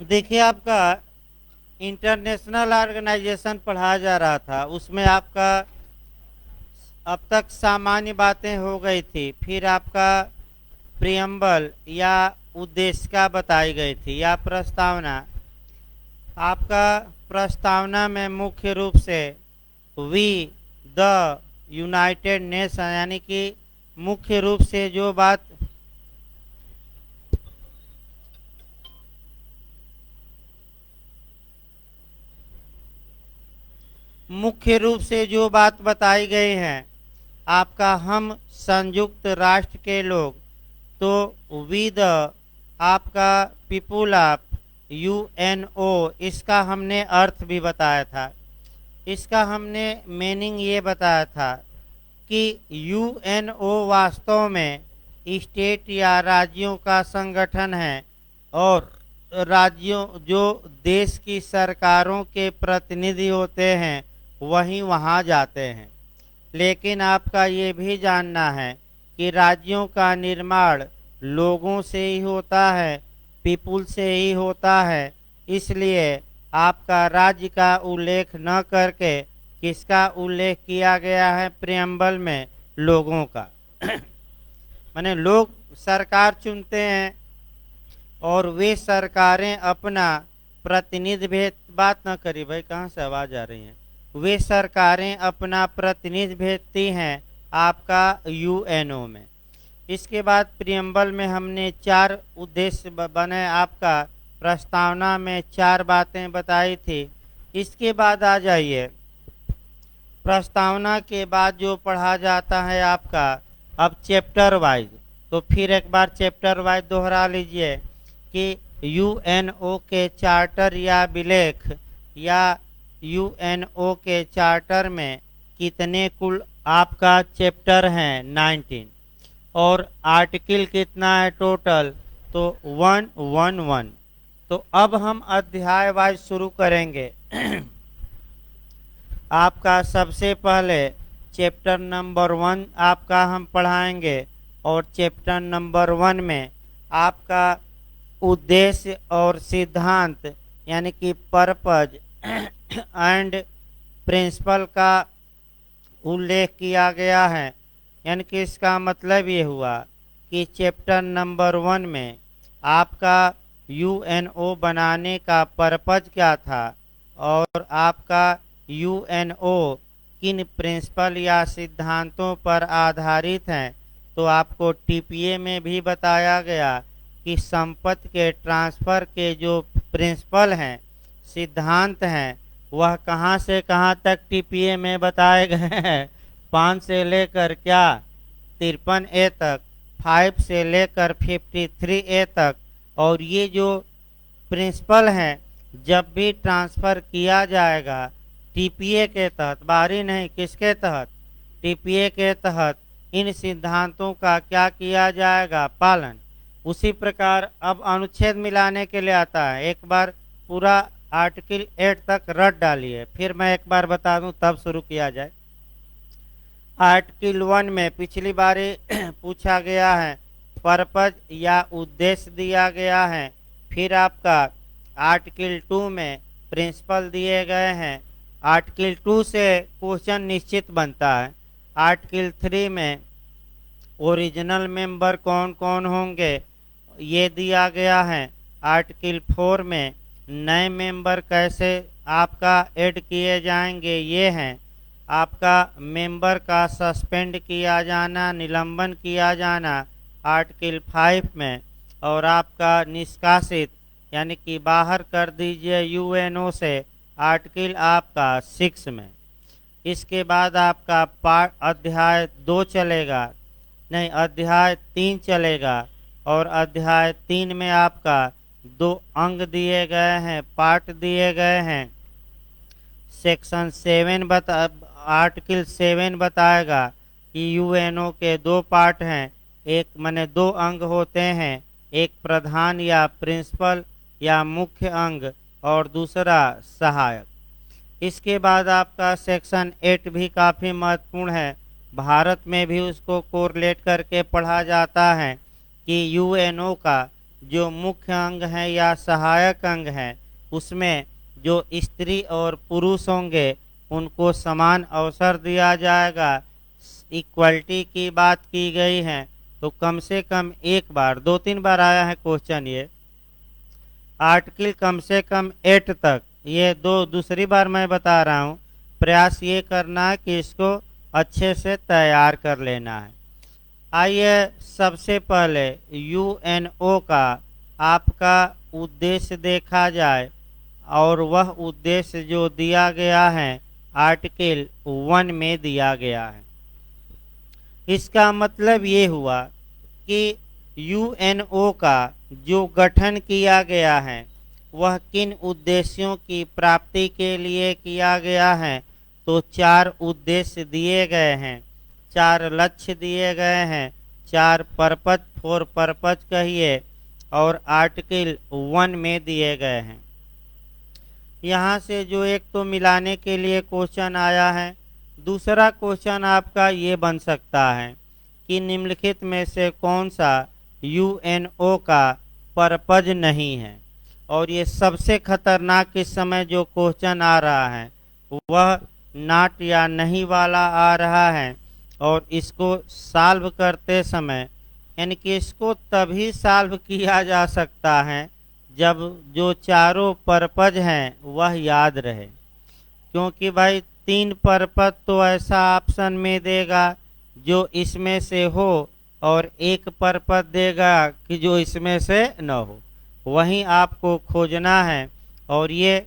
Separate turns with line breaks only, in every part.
देखिए, आपका international organisation पढ़ाया जा रहा था, उसमें आपका अब तक सामान्य बातें हो गई थी। फिर आपका प्रियम्बल या उद्देशिका बताई गई थी या प्रस्तावना। आपका प्रस्तावना में मुख्य रूप से वी द यूनाइटेड नेशन, यानी कि मुख्य रूप से जो बात बताई गई है, आपका हम संयुक्त राष्ट्र के लोग, तो विद आपका पीपुल ऑफ यूएनओ, इसका हमने अर्थ भी बताया था। इसका हमने मीनिंग ये बताया था कि यूएनओ वास्तव में स्टेट या राज्यों का संगठन है, और राज्यों जो देश की सरकारों के प्रतिनिधि होते हैं वही वहाँ जाते हैं। लेकिन आपका ये भी जानना है कि राज्यों का निर्माण लोगों से ही होता है, पीपुल से ही होता है। इसलिए आपका राज्य का उल्लेख न करके किसका उल्लेख किया गया है प्रियम्बल में? लोगों का। माने लोग सरकार चुनते हैं और वे सरकारें अपना प्रतिनिधि भेज, बात न करी भाई, कहाँ से आवाज आ रही है। वे सरकारें अपना प्रतिनिधि भेजती हैं आपका यूएनओ में। इसके बाद प्रियम्बल में हमने 4 उद्देश्य बने, आपका प्रस्तावना में 4 बातें बताई थी। इसके बाद आ जाइए, प्रस्तावना के बाद जो पढ़ा जाता है आपका अब चैप्टर वाइज। तो फिर एक बार चैप्टर वाइज दोहरा लीजिए कि यूएनओ के चार्टर या विलेख या यूएनओ के चार्टर में कितने कुल आपका चैप्टर हैं? 19। और आर्टिकल कितना है टोटल? तो 111। तो अब हम अध्याय वाइज शुरू करेंगे। आपका सबसे पहले चैप्टर नंबर 1 आपका हम पढ़ाएंगे, और चैप्टर नंबर 1 में आपका उद्देश्य और सिद्धांत यानी कि पर्पज एंड प्रिंसिपल का उल्लेख किया गया है। यानी कि इसका मतलब ये हुआ कि चैप्टर नंबर 1 में आपका यूएनओ बनाने का पर्पज क्या था, और आपका यूएनओ किन प्रिंसिपल या सिद्धांतों पर आधारित हैं। तो आपको टीपीए में भी बताया गया कि संपत्ति के ट्रांसफ़र के जो प्रिंसिपल हैं, सिद्धांत हैं, वह कहाँ से कहाँ तक टीपीए में बताए गए हैं। 5 से लेकर क्या 53A तक, 5 से लेकर 53A तक। और ये जो प्रिंसिपल हैं, जब भी ट्रांसफ़र किया जाएगा टीपीए के तहत, बाहरी नहीं, किसके तहत? टीपीए के तहत इन सिद्धांतों का क्या किया जाएगा? पालन। उसी प्रकार अब अनुच्छेद मिलाने के लिए आता है। एक बार पूरा आर्टिकल 8 तक रट डालिए, फिर मैं एक बार बता दूं तब शुरू किया जाए। आर्टिकल 1 में पिछली बार पूछा गया है, पर्पज या उद्देश्य दिया गया है। फिर आपका आर्टिकल 2 में प्रिंसिपल दिए गए हैं। आर्टिकल 2 से क्वेश्चन निश्चित बनता है। आर्टिकल 3 में ओरिजिनल मेंबर कौन कौन होंगे ये दिया गया है। आर्टिकल 4 में नए मेंबर कैसे आपका ऐड किए जाएंगे ये हैं। आपका मेंबर का सस्पेंड किया जाना, निलंबन किया जाना आर्टिकल 5 में, और आपका निष्कासित यानी कि बाहर कर दीजिए यूएनओ से आर्टिकल आपका 6 में। इसके बाद आपका पार्ट अध्याय 2 चलेगा, नहीं अध्याय 3 चलेगा, और अध्याय 3 में आपका 2 अंग दिए गए हैं, पार्ट दिए गए हैं। सेक्शन 7 आर्टिकल 7 बताएगा कि यूएनओ के 2 पार्ट हैं, एक माने 2 अंग होते हैं, एक प्रधान या प्रिंसिपल या मुख्य अंग, और दूसरा सहायक। इसके बाद आपका सेक्शन 8 भी काफ़ी महत्वपूर्ण है। भारत में भी उसको कोरिलेट करके पढ़ा जाता है कि यूएनओ का जो मुख्य अंग है या सहायक अंग है, उसमें जो स्त्री और पुरुष होंगे उनको समान अवसर दिया जाएगा। इक्वलिटी की बात की गई है, तो कम से कम एक बार, 2-3 बार आया है क्वेश्चन ये। आर्टिकल कम से कम 8 तक, ये दूसरी बार मैं बता रहा हूँ। प्रयास ये करना है कि इसको अच्छे से तैयार कर लेना है। आइए सबसे पहले यूएनओ का आपका उद्देश्य देखा जाए, और वह उद्देश्य जो दिया गया है आर्टिकल 1 में दिया गया है। इसका मतलब ये हुआ कि यूएनओ का जो गठन किया गया है वह किन उद्देश्यों की प्राप्ति के लिए किया गया है, तो 4 उद्देश्य दिए गए हैं, 4 लक्ष्य दिए गए हैं, 4 पर्पज, 4 पर्पज कहिए, और आर्टिकल 1 में दिए गए हैं। यहाँ से जो एक तो मिलाने के लिए क्वेश्चन आया है। दूसरा क्वेश्चन आपका ये बन सकता है कि निम्नलिखित में से कौन सा यूएनओ का पर्पज नहीं है। और ये सबसे खतरनाक इस समय जो क्वेश्चन आ रहा है वह नाट या नहीं वाला आ रहा है, और इसको सॉल्व करते समय, यानी कि इसको तभी सॉल्व किया जा सकता है जब जो चारों पर्पज हैं वह याद रहे। क्योंकि भाई 3 पर्पज तो ऐसा ऑप्शन में देगा जो इसमें से हो, और 1 पर्पज देगा कि जो इसमें से न हो, वहीं आपको खोजना है। और ये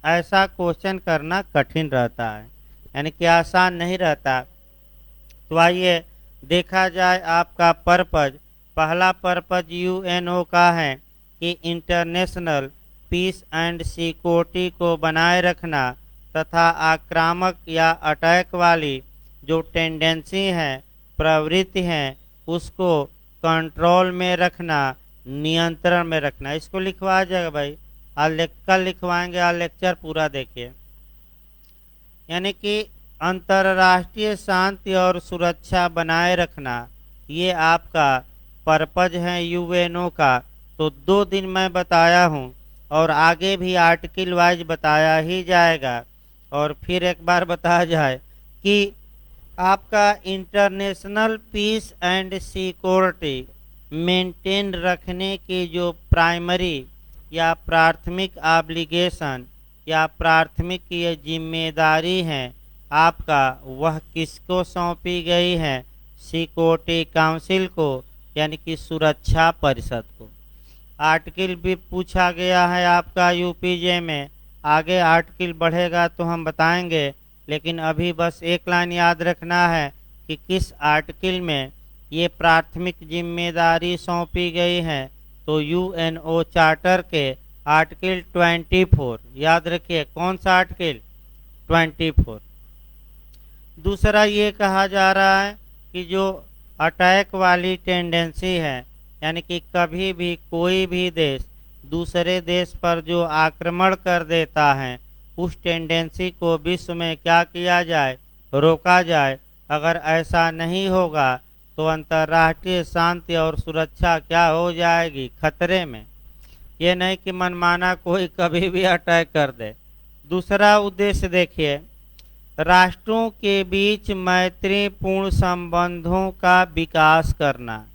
ऐसा क्वेश्चन करना कठिन रहता है, यानी कि आसान नहीं रहता। तो आइए देखा जाए आपका पर्पज। पहला पर्पज यूएनओ का है कि इंटरनेशनल पीस एंड सिक्योरिटी को बनाए रखना तथा आक्रामक या अटैक वाली जो टेंडेंसी है, प्रवृत्ति है, उसको कंट्रोल में रखना, नियंत्रण में रखना। इसको लिखवा जाएगा भाई, आज कल लिखवाएंगे, आज लेक्चर पूरा देखिए। यानी कि अंतर्राष्ट्रीय शांति और सुरक्षा बनाए रखना, ये आपका पर्पज है यूएनओ का। तो 2 दिन मैं बताया हूँ, और आगे भी आर्टिकल वाइज बताया ही जाएगा। और फिर एक बार बताया जाए कि आपका international peace and security maintain रखने की जो प्राइमरी या प्राथमिक ऑब्लिगेशन या प्राथमिक ये जिम्मेदारी है आपका, वह किसको सौंपी गई है? सिक्योरिटी काउंसिल को, यानी कि सुरक्षा परिषद को। आर्टिकल भी पूछा गया है आपका यूपीजे में, आगे आर्टिकल बढ़ेगा तो हम बताएंगे, लेकिन अभी बस एक लाइन याद रखना है कि किस आर्टिकल में ये प्राथमिक जिम्मेदारी सौंपी गई है। तो यूएनओ चार्टर के आर्टिकल 24, याद रखिए कौन सा आर्टिकल? 24। दूसरा ये कहा जा रहा है कि जो अटैक वाली टेंडेंसी है, यानी कि कभी भी कोई भी देश दूसरे देश पर जो आक्रमण कर देता है, उस टेंडेंसी को विश्व में क्या किया जाए? रोका जाए। अगर ऐसा नहीं होगा तो अंतर्राष्ट्रीय शांति और सुरक्षा क्या हो जाएगी? खतरे में। ये नहीं कि मनमाना कोई कभी भी अटैक कर दे। दूसरा उद्देश्य देखिए, राष्ट्रों के बीच मैत्रीपूर्ण संबंधों का विकास करना,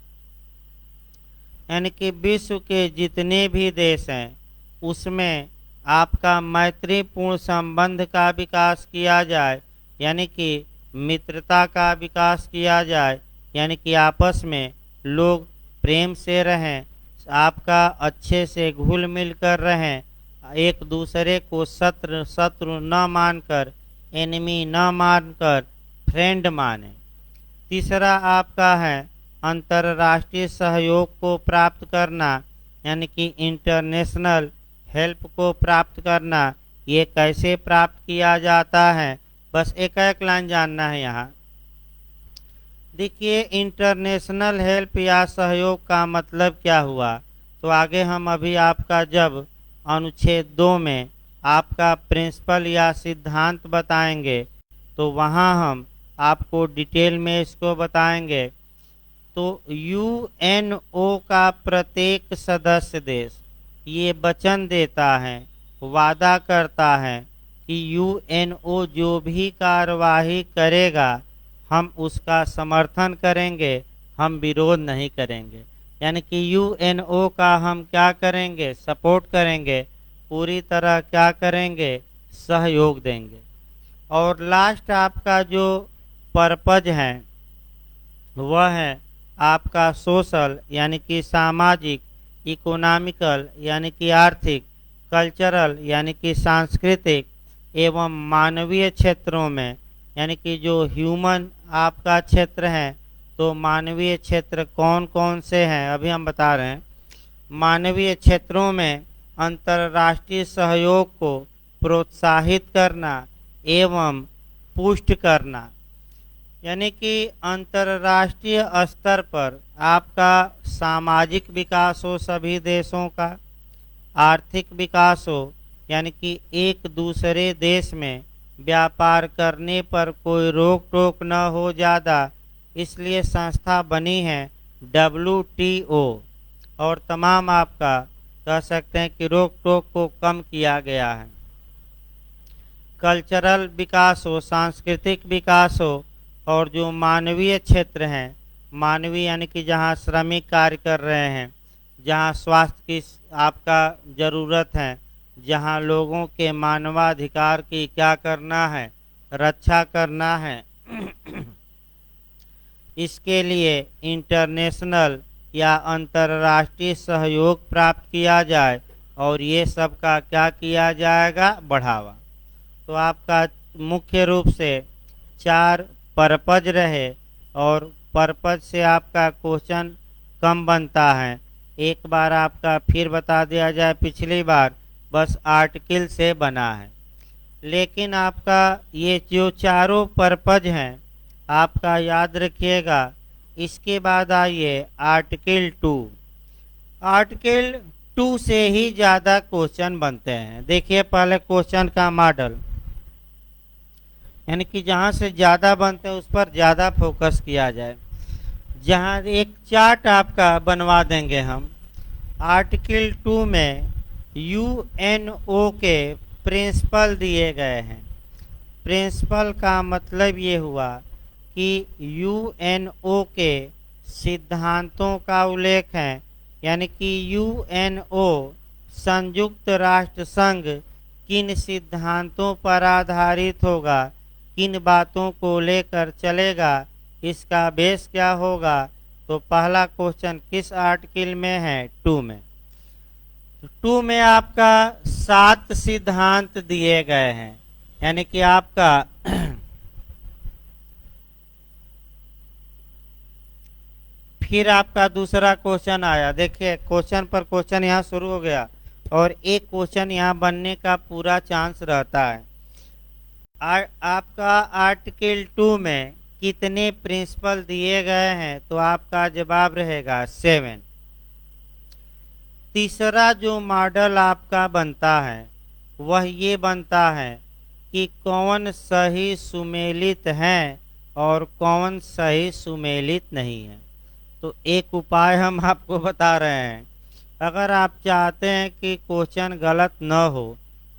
यानी कि विश्व के जितने भी देश हैं उसमें आपका मैत्रीपूर्ण संबंध का विकास किया जाए, यानी कि मित्रता का विकास किया जाए, यानी कि आपस में लोग प्रेम से रहें, आपका अच्छे से घुल मिल कर रहें, एक दूसरे को शत्रु न मानकर, एनिमी न मानकर फ्रेंड माने। तीसरा आपका है अंतर्राष्ट्रीय सहयोग को प्राप्त करना, यानी कि इंटरनेशनल हेल्प को प्राप्त करना। ये कैसे प्राप्त किया जाता है? बस एक एक लाइन जानना है यहाँ। देखिए, इंटरनेशनल हेल्प या सहयोग का मतलब क्या हुआ? तो आगे हम अभी आपका जब अनुच्छेद 2 में आपका प्रिंसिपल या सिद्धांत बताएंगे तो वहाँ हम आपको डिटेल में इसको बताएंगे। तो तो यूएनओ का प्रत्येक सदस्य देश ये वचन देता है, वादा करता है कि यूएनओ जो भी कार्यवाही करेगा हम उसका समर्थन करेंगे, हम विरोध नहीं करेंगे। यानी कि यूएनओ का हम क्या करेंगे, सपोर्ट करेंगे, पूरी तरह क्या करेंगे, सहयोग देंगे। और लास्ट आपका जो पर्पज है वह है आपका सोशल यानी कि सामाजिक, इकोनॉमिकल यानी कि आर्थिक, कल्चरल यानी कि सांस्कृतिक एवं मानवीय क्षेत्रों में, यानी कि जो ह्यूमन आपका क्षेत्र है, तो मानवीय क्षेत्र कौन कौन से हैं अभी हम बता रहे हैं। मानवीय क्षेत्रों में अंतर्राष्ट्रीय सहयोग को प्रोत्साहित करना एवं पुष्ट करना, यानी कि अंतर्राष्ट्रीय स्तर पर आपका सामाजिक विकास हो सभी देशों का, आर्थिक विकास हो यानी कि एक दूसरे देश में व्यापार करने पर कोई रोक टोक न हो ज़्यादा, इसलिए संस्था बनी है WTO। और तमाम आपका कह सकते हैं कि रोक टोक को कम किया गया है। कल्चरल विकास हो, सांस्कृतिक विकास हो, और जो मानवीय क्षेत्र हैं, मानवीय यानी कि जहाँ श्रमिक कार्य कर रहे हैं, जहाँ स्वास्थ्य की आपका ज़रूरत है, जहाँ लोगों के मानवाधिकार की क्या करना है, रक्षा करना है, इसके लिए इंटरनेशनल या अंतर्राष्ट्रीय सहयोग प्राप्त किया जाए और ये सब का क्या किया जाएगा, बढ़ावा। तो आपका मुख्य रूप से 4 पर्पज रहे और पर्पज से आपका क्वेश्चन कम बनता है। एक बार आपका फिर बता दिया जाए, पिछली बार बस आर्टिकल से बना है, लेकिन आपका ये जो चारों पर्पज हैं आपका याद रखिएगा। इसके बाद आइए आर्टिकल 2। आर्टिकल 2 से ही ज़्यादा क्वेश्चन बनते हैं। देखिए पहले क्वेश्चन का मॉडल, यानी कि जहाँ से ज़्यादा बनते हैं उस पर ज़्यादा फोकस किया जाए। जहाँ एक चार्ट आपका बनवा देंगे हम। आर्टिकल 2 में यूएनओ के प्रिंसिपल दिए गए हैं। प्रिंसिपल का मतलब ये हुआ कि यूएनओ के सिद्धांतों का उल्लेख है, यानी कि यूएनओ संयुक्त राष्ट्र संघ किन सिद्धांतों पर आधारित होगा, किन बातों को लेकर चलेगा, इसका बेस क्या होगा। तो पहला क्वेश्चन किस आर्टिकल में है, 2 में। 2 में आपका 7 सिद्धांत दिए गए हैं, यानी कि आपका फिर आपका दूसरा क्वेश्चन आया। देखिए क्वेश्चन पर क्वेश्चन यहाँ शुरू हो गया और एक क्वेश्चन यहाँ बनने का पूरा चांस रहता है। आपका आर्टिकल 2 में कितने प्रिंसिपल दिए गए हैं, तो आपका जवाब रहेगा 7। तीसरा जो मॉडल आपका बनता है वह ये बनता है कि कौन सही सुमेलित है और कौन सही सुमेलित नहीं है। तो एक उपाय हम आपको बता रहे हैं। अगर आप चाहते हैं कि क्वेश्चन गलत न हो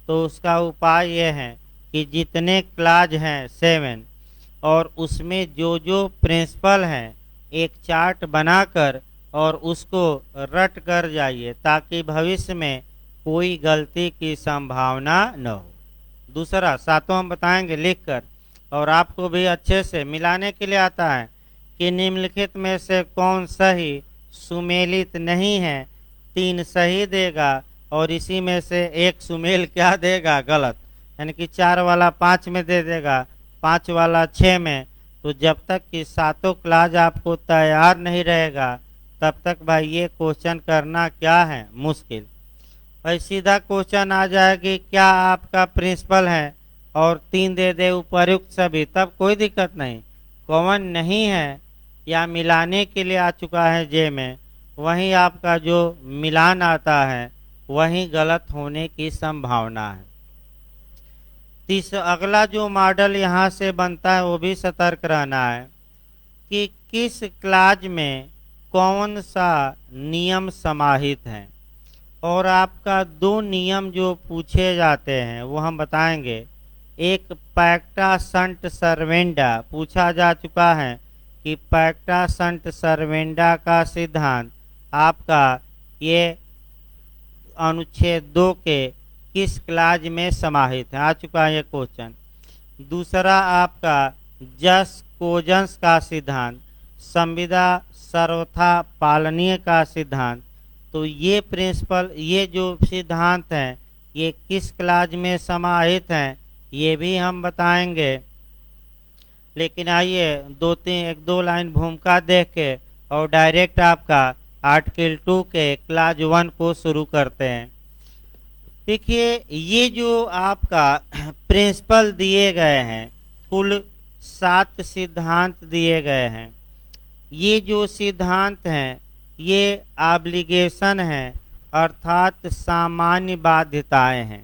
तो उसका उपाय यह है कि जितने क्लाज हैं 7 और उसमें जो जो प्रिंसिपल हैं एक चार्ट बनाकर और उसको रट कर जाइए, ताकि भविष्य में कोई गलती की संभावना न हो। दूसरा 7 हम बताएंगे लिखकर, और आपको भी अच्छे से मिलाने के लिए आता है कि निम्नलिखित में से कौन सही सुमेलित नहीं है। 3 सही देगा और इसी में से एक सुमेल क्या देगा, गलत, यानी कि 4 वाला 5 में दे देगा, 5 वाला 6 में। तो जब तक कि 7 क्लास आपको तैयार नहीं रहेगा तब तक भाई ये क्वेश्चन करना क्या है, मुश्किल। भाई सीधा क्वेश्चन आ जाएगी क्या आपका प्रिंसिपल है और 3 दे दे उपयुक्त सभी, तब कोई दिक्कत नहीं। कॉमन नहीं है या मिलाने के लिए आ चुका है जे में, वहीं आपका जो मिलान आता है वहीं गलत होने की संभावना है। अगला जो मॉडल यहाँ से बनता है वो भी सतर्क रहना है कि किस क्लाज में कौन सा नियम समाहित है। और आपका दो नियम जो पूछे जाते हैं वो हम बताएंगे। एक पैक्टा संट सर्वेंडा पूछा जा चुका है कि पैक्टा संट सर्वेंडा का सिद्धांत आपका ये अनुच्छेद 2 के किस क्लाज में समाहित है, आ चुका है ये क्वेश्चन। दूसरा आपका जस कोजंस का सिद्धांत, संविदा सर्वथा पालनीय का सिद्धांत। तो ये प्रिंसिपल, ये जो सिद्धांत हैं ये किस क्लाज में समाहित हैं ये भी हम बताएंगे। लेकिन आइए एक दो लाइन भूमिका देख के और डायरेक्ट आपका आर्टिकल 2 के क्लाज 1 को शुरू करते हैं। देखिए ये जो आपका प्रिंसिपल दिए गए हैं, कुल 7 सिद्धांत दिए गए हैं। ये जो सिद्धांत हैं ये ऑब्लिगेशन है, अर्थात सामान्य बाध्यताएं हैं।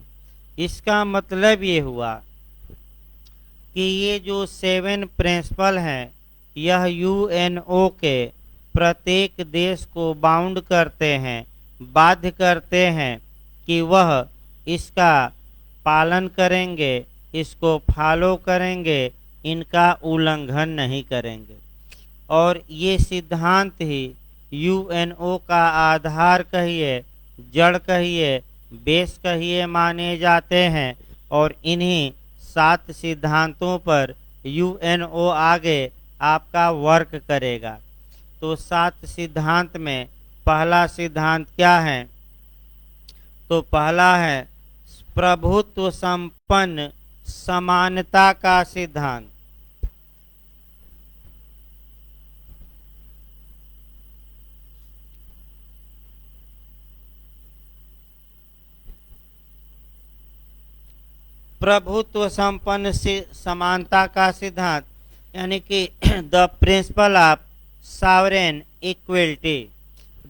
इसका मतलब ये हुआ कि ये जो 7 प्रिंसिपल हैं यह यूएनओ के प्रत्येक देश को बाउंड करते हैं, बाध्य करते हैं कि वह इसका पालन करेंगे, इसको फॉलो करेंगे, इनका उल्लंघन नहीं करेंगे। और ये सिद्धांत ही यूएनओ का आधार कहिए, जड़ कहिए, बेस कहिए माने जाते हैं। और इन्हीं 7 सिद्धांतों पर यूएनओ आगे आपका वर्क करेगा। तो 7 सिद्धांत में पहला सिद्धांत क्या है? तो पहला है प्रभुत्व संपन्न समानता का सिद्धांत। प्रभुत्व संपन्न समानता का सिद्धांत यानी कि the principle of sovereign equality,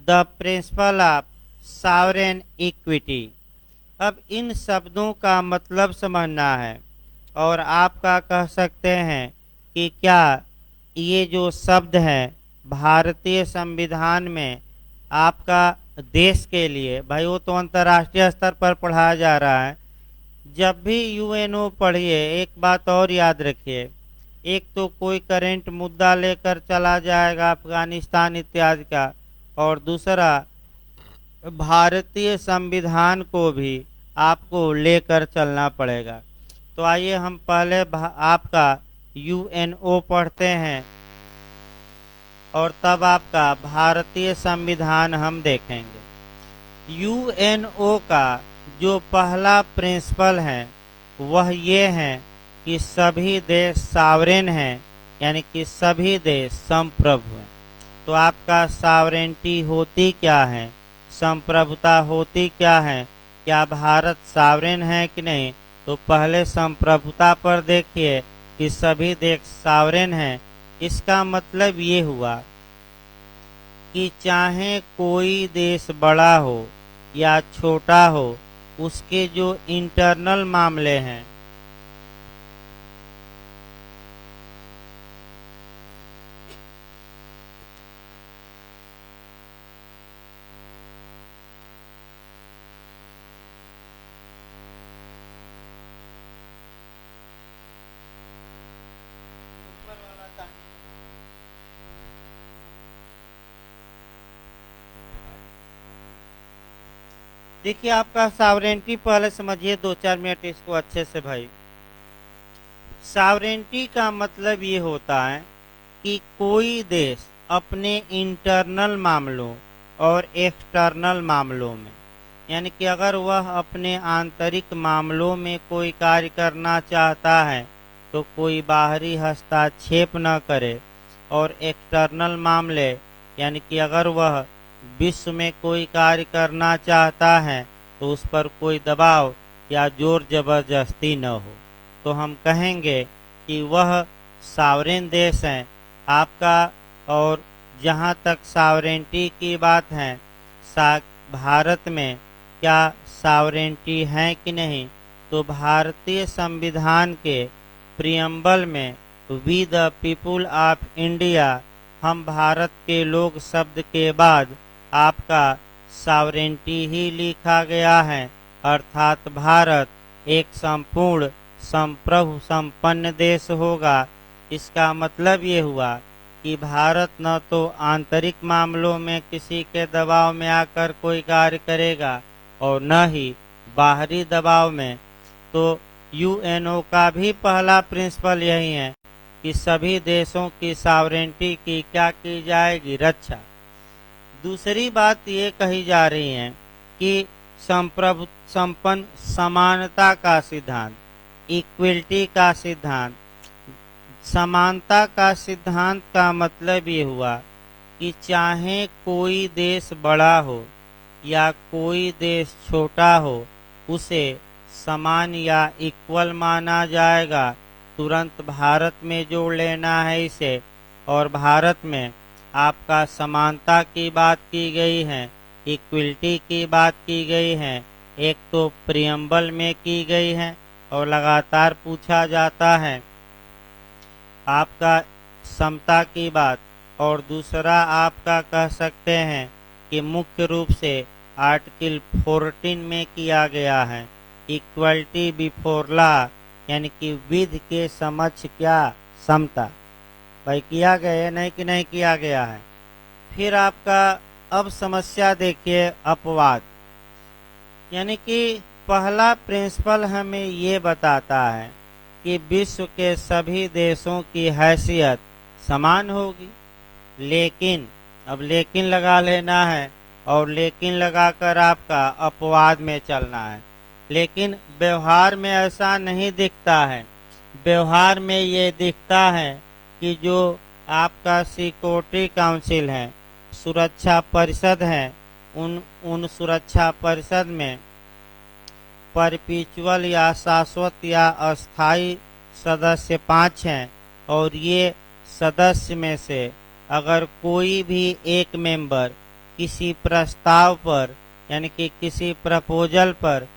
the principle of sovereign equity. अब इन शब्दों का मतलब समझना है और आपका कह सकते हैं कि क्या ये जो शब्द है भारतीय संविधान में आपका देश के लिए, भाई वो तो अंतर्राष्ट्रीय स्तर पर पढ़ाया जा रहा है। जब भी यूएनओ पढ़िए एक बात और याद रखिए, एक तो कोई करंट मुद्दा लेकर चला जाएगा अफगानिस्तान इत्यादि का, और दूसरा भारतीय संविधान को भी आपको लेकर चलना पड़ेगा। तो आइए हम पहले आपका यूएनओ पढ़ते हैं और तब आपका भारतीय संविधान हम देखेंगे। यूएनओ का जो पहला प्रिंसिपल है वह ये है कि सभी देश सॉवरेन हैं, यानी कि सभी देश संप्रभु हैं। तो आपका सॉवरेनिटी होती क्या है, संप्रभुता होती क्या है, क्या भारत सॉवरेन है कि नहीं? तो पहले संप्रभुता पर देखिए कि सभी देश सॉवरेन हैं। इसका मतलब ये हुआ कि चाहे कोई देश बड़ा हो या छोटा हो, उसके जो इंटरनल मामले हैं देखिए आपका सॉवरेनिटी पहले समझिए 2-4 मिनट इसको अच्छे से भाई। सॉवरेनिटी का मतलब ये होता है कि कोई देश अपने इंटरनल मामलों और एक्सटर्नल मामलों में, यानी कि अगर वह अपने आंतरिक मामलों में कोई कार्य करना चाहता है तो कोई बाहरी हस्तक्षेप न करे, और एक्सटर्नल मामले यानी कि अगर वह विश्व में कोई कार्य करना चाहता है तो उस पर कोई दबाव या जोर जबरदस्ती न हो, तो हम कहेंगे कि वह सॉवरेन देश है आपका। और जहाँ तक सॉवरेनिटी की बात है, भारत में क्या सॉवरेनिटी है कि नहीं? तो भारतीय संविधान के प्रियम्बल में we the people of India, हम भारत के लोग शब्द के बाद आपका सॉवरेंटी ही लिखा गया है, अर्थात भारत एक संपूर्ण संप्रभु संपन्न देश होगा। इसका मतलब ये हुआ कि भारत न तो आंतरिक मामलों में किसी के दबाव में आकर कोई कार्य करेगा और न ही बाहरी दबाव में। तो यूएनओ का भी पहला प्रिंसिपल यही है कि सभी देशों की सॉवरेंटी की क्या की जाएगी, रक्षा। दूसरी बात ये कही जा रही है कि संप्रभु संपन्न समानता का सिद्धांत, इक्वलिटी का सिद्धांत। समानता का सिद्धांत का मतलब ये हुआ कि चाहे कोई देश बड़ा हो या कोई देश छोटा हो, उसे समान या इक्वल माना जाएगा। तुरंत भारत में जोड़ लेना है इसे। और भारत में आपका समानता की बात की गई है, इक्वलिटी की बात की गई है। एक तो प्रियम्बल में की गई है और लगातार पूछा जाता है आपका समता की बात, और दूसरा आपका कह सकते हैं कि मुख्य रूप से आर्टिकल 14 में किया गया है, इक्वलिटी बिफोर लॉ, यानी कि विधि के समक्ष क्या, समता। भाई किया गया है नहीं कि नहीं किया गया है। फिर आपका अब समस्या देखिए, अपवाद। यानी कि पहला प्रिंसिपल हमें ये बताता है कि विश्व के सभी देशों की हैसियत समान होगी, लेकिन अब लेकिन लगा लेना है और लेकिन लगाकर आपका अपवाद में चलना है। लेकिन व्यवहार में ऐसा नहीं दिखता है। व्यवहार में ये दिखता है कि जो आपका सिक्योरिटी काउंसिल है, सुरक्षा परिषद है, उन सुरक्षा परिषद में परपेचुअल या शाश्वत या अस्थायी सदस्य 5 हैं, और ये सदस्य में से अगर कोई भी एक मेंबर किसी प्रस्ताव पर, यानी कि किसी प्रपोजल पर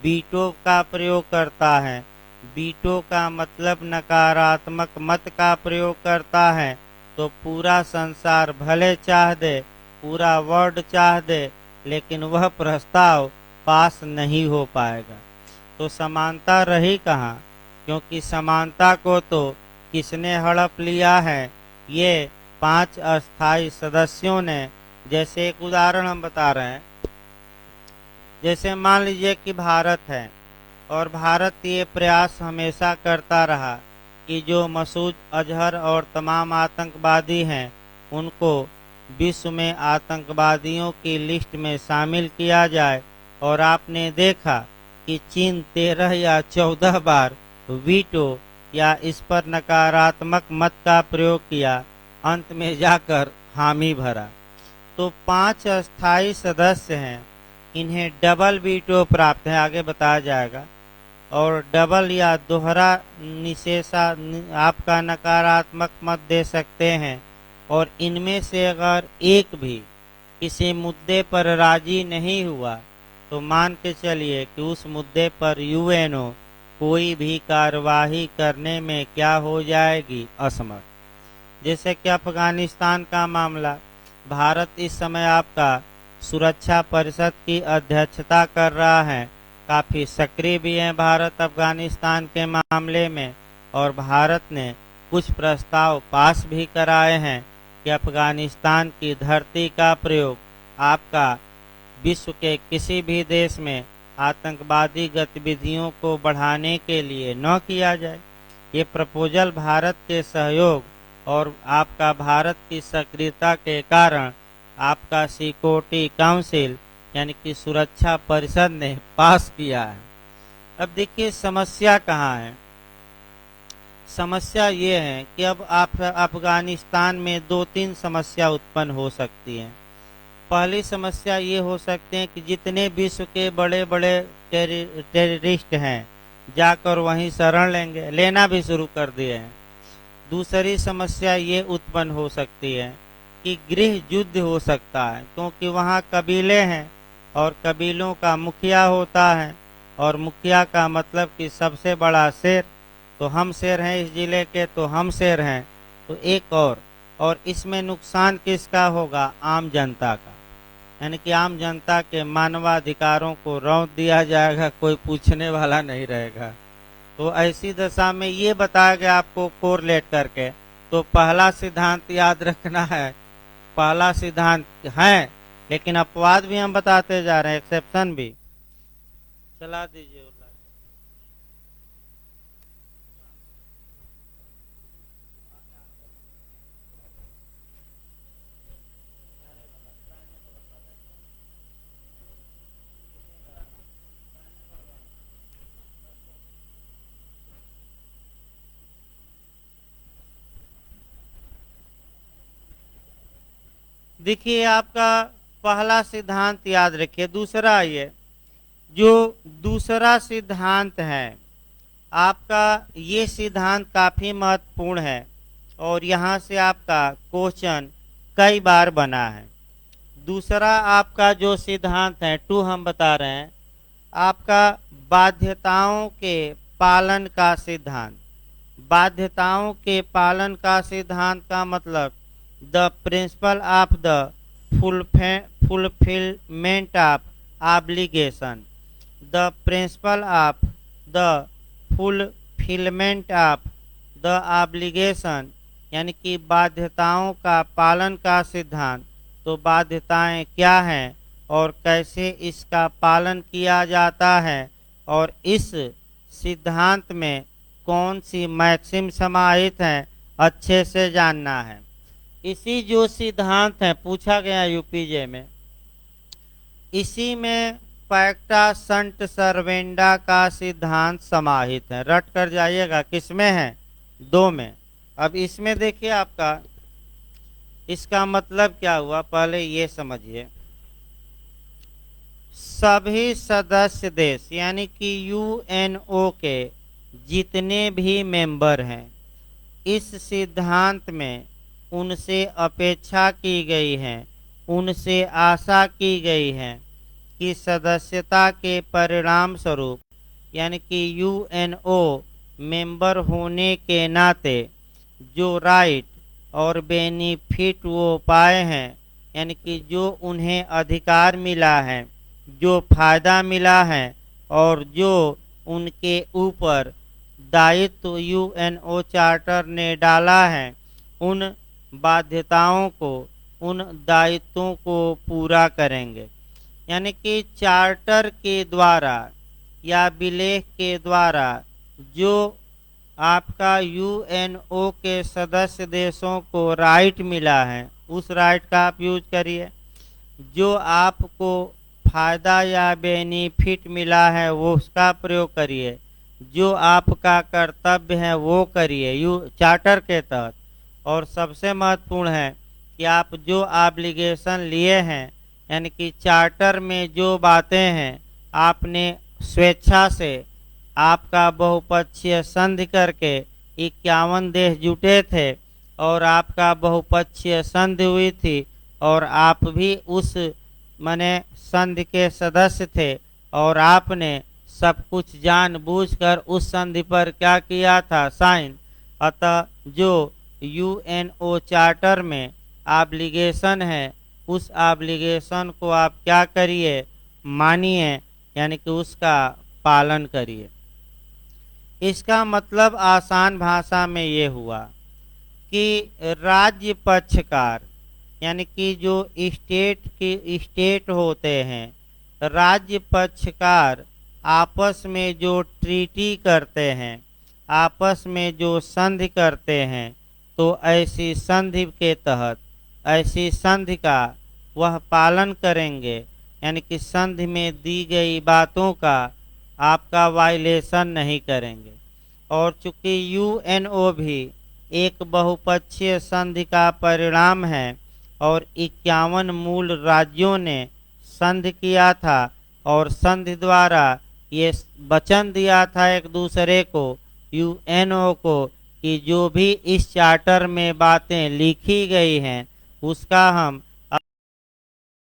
वीटो का प्रयोग करता है, वीटो का मतलब नकारात्मक मत का प्रयोग करता है, तो पूरा संसार भले चाह दे, पूरा वर्ल्ड चाह दे, लेकिन वह प्रस्ताव पास नहीं हो पाएगा। तो समानता रही कहाँ? क्योंकि समानता को तो किसने हड़प लिया है? ये 5 अस्थायी सदस्यों ने। जैसे एक उदाहरण हम बता रहे हैं, जैसे मान लीजिए कि भारत है, और भारत ये प्रयास हमेशा करता रहा कि जो मसूद अजहर और तमाम आतंकवादी हैं उनको विश्व में आतंकवादियों की लिस्ट में शामिल किया जाए। और आपने देखा कि चीन 13 या 14 बार वीटो या इस पर नकारात्मक मत का प्रयोग किया, अंत में जाकर हामी भरा। तो 5 अस्थायी सदस्य हैं, इन्हें डबल वीटो प्राप्त है, आगे बताया जाएगा। और डबल या दोहरा निशेषा आपका नकारात्मक मत दे सकते हैं। और इनमें से अगर एक भी किसी मुद्दे पर राजी नहीं हुआ तो मान के चलिए कि उस मुद्दे पर यूएनओ कोई भी कार्यवाही करने में क्या हो जाएगी, असमर्थ। जैसे कि अफगानिस्तान का मामला, भारत इस समय आपका सुरक्षा परिषद की अध्यक्षता कर रहा है, काफी सक्रिय भी है भारत अफगानिस्तान के मामले में। और भारत ने कुछ प्रस्ताव पास भी कराए हैं कि अफगानिस्तान की धरती का प्रयोग आपका विश्व के किसी भी देश में आतंकवादी गतिविधियों को बढ़ाने के लिए न किया जाए। ये प्रपोजल भारत के सहयोग और आपका भारत की सक्रियता के कारण आपका सिक्योरिटी काउंसिल यानी कि सुरक्षा परिषद ने पास किया है। अब देखिए समस्या कहाँ है। समस्या ये है कि अब आप अफगानिस्तान में 2-3 समस्या उत्पन्न हो सकती हैं। पहली समस्या ये हो सकते हैं कि जितने विश्व के बड़े बड़े टेररिस्ट हैं जाकर वहीं शरण लेना भी शुरू कर दिए हैं। दूसरी समस्या ये उत्पन्न हो सकती है कि गृह युद्ध हो सकता है, क्योंकि वहाँ कबीले हैं और कबीलों का मुखिया होता है, और मुखिया का मतलब कि सबसे बड़ा शेर। तो हम शेर हैं इस जिले के, तो हम शेर हैं, तो एक और इसमें नुकसान किसका होगा? आम जनता का, यानी कि आम जनता के मानवाधिकारों को रौंद दिया जाएगा, कोई पूछने वाला नहीं रहेगा। तो ऐसी दशा में ये बताया गया आपको कोरिलेट करके। तो पहला सिद्धांत याद रखना है, पहला सिद्धांत है, लेकिन अपवाद भी हम बताते जा रहे हैं, एक्सेप्शन भी। चला दीजिए। देखिए आपका पहला सिद्धांत याद रखिए। दूसरा ये जो दूसरा सिद्धांत है आपका, ये सिद्धांत काफी महत्वपूर्ण है और यहाँ से आपका क्वेश्चन कई बार बना है। दूसरा आपका जो सिद्धांत है 2 हम बता रहे हैं, आपका बाध्यताओं के पालन का सिद्धांत। बाध्यताओं के पालन का सिद्धांत का मतलब the principle of the fulfilment of obligation. The principle of the fulfilment of the obligation, यानी कि बाध्यताओं का पालन का सिद्धांत। तो बाध्यताएं क्या हैं और कैसे इसका पालन किया जाता है, और इस सिद्धांत में कौन सी मैक्सिम समाहित है, अच्छे से जानना है। इसी जो सिद्धांत है पूछा गया यूपीजे में, इसी में पैक्टा संट सर्वेंडा का सिद्धांत समाहित है। रट कर जाइएगा, किसमें है? 2 में। अब इसमें देखिए आपका इसका मतलब क्या हुआ, पहले ये समझिए। सभी सदस्य देश यानी कि यूएनओ के जितने भी मेंबर हैं, इस सिद्धांत में उनसे अपेक्षा की गई है, उनसे आशा की गई है कि सदस्यता के परिणाम स्वरूप, यानी कि यूएनओ मेंबर होने के नाते जो राइट और बेनिफिट वो पाए हैं, यानी कि जो उन्हें अधिकार मिला है, जो फायदा मिला है, और जो उनके ऊपर दायित्व यूएनओ चार्टर ने डाला है, उन बाध्यताओं को, उन दायित्वों को पूरा करेंगे। यानी कि चार्टर के द्वारा या विलेख के द्वारा जो आपका यूएनओ के सदस्य देशों को राइट मिला है, उस राइट का आप यूज करिए। जो आपको फायदा या बेनिफिट मिला है वो उसका प्रयोग करिए। जो आपका कर्तव्य है वो करिए चार्टर के तहत। और सबसे महत्वपूर्ण है कि आप जो ऑब्लिगेशन लिए हैं, यानी कि चार्टर में जो बातें हैं, आपने स्वेच्छा से आपका बहुपक्षीय संधि करके 51 देश जुटे थे और आपका बहुपक्षीय संधि हुई थी, और आप भी उस माने संधि के सदस्य थे, और आपने सब कुछ जानबूझकर उस संधि पर क्या किया था? साइन। अतः जो यूएनओ चार्टर में ऑब्लिगेशन है, उस ऑब्लिगेशन को आप क्या करिए? मानिए, यानी कि उसका पालन करिए। इसका मतलब आसान भाषा में ये हुआ कि राज्य पक्षकार, यानी कि जो स्टेट होते हैं, राज्य पक्षकार आपस में जो ट्रीटी करते हैं, आपस में जो संधि करते हैं, तो ऐसी संधि के तहत, ऐसी संधि का वह पालन करेंगे। यानी कि संधि में दी गई बातों का आपका वायलेशन नहीं करेंगे। और चूंकि यूएनओ भी एक बहुपक्षीय संधि का परिणाम है और 51 मूल राज्यों ने संधि किया था, और संधि द्वारा ये वचन दिया था एक दूसरे को, यूएनओ को, कि जो भी इस चार्टर में बातें लिखी गई हैं उसका हम